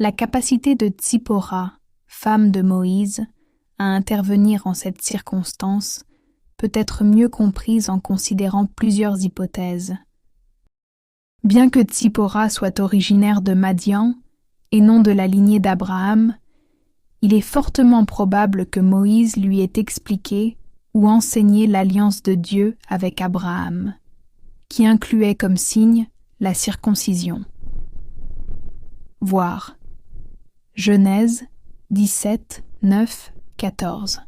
La capacité de Tsippora, femme de Moïse, à intervenir en cette circonstance peut être mieux comprise en considérant plusieurs hypothèses. Bien que Tsippora soit originaire de Madian et non de la lignée d'Abraham, il est fortement probable que Moïse lui ait expliqué ou enseigné l'alliance de Dieu avec Abraham, qui incluait comme signe la circoncision. Voir Genèse 17, 9, 14.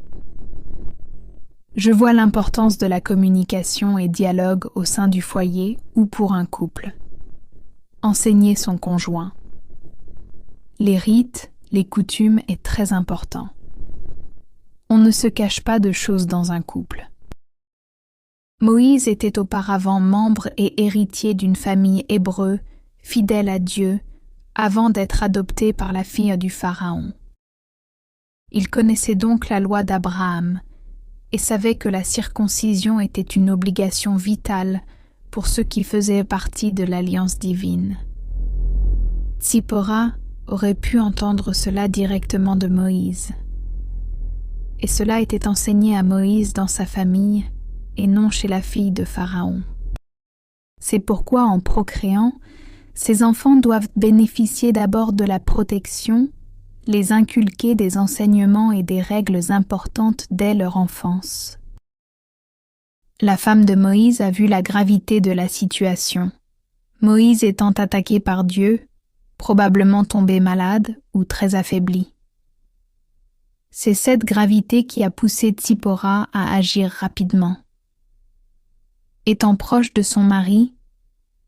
Je vois l'importance de la communication et dialogue au sein du foyer ou pour un couple. Enseigner son conjoint. Les rites, les coutumes est très important. On ne se cache pas de choses dans un couple. Moïse était auparavant membre et héritier d'une famille hébreu, fidèle à Dieu, avant d'être adopté par la fille du Pharaon. Il connaissait donc la loi d'Abraham et savait que la circoncision était une obligation vitale pour ceux qui faisaient partie de l'alliance divine. Tsippora aurait pu entendre cela directement de Moïse. Et cela était enseigné à Moïse dans sa famille et non chez la fille de Pharaon. C'est pourquoi, en procréant, ces enfants doivent bénéficier d'abord de la protection, les inculquer des enseignements et des règles importantes dès leur enfance. La femme de Moïse a vu la gravité de la situation. Moïse étant attaqué par Dieu, probablement tombé malade ou très affaibli. C'est cette gravité qui a poussé Tsippora à agir rapidement. Étant proche de son mari,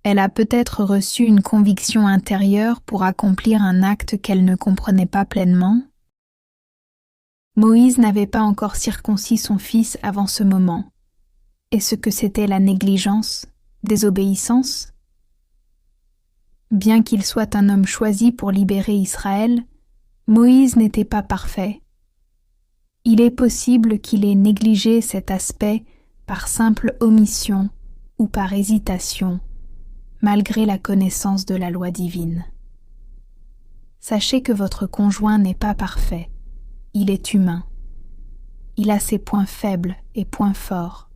elle a peut-être reçu une conviction intérieure pour accomplir un acte qu'elle ne comprenait pas pleinement. Moïse n'avait pas encore circoncis son fils avant ce moment. Est-ce que c'était la négligence, désobéissance? Bien qu'il soit un homme choisi pour libérer Israël, Moïse n'était pas parfait. Il est possible qu'il ait négligé cet aspect par simple omission ou par hésitation, malgré la connaissance de la loi divine. Sachez que votre conjoint n'est pas parfait, il est humain. Il a ses points faibles et points forts.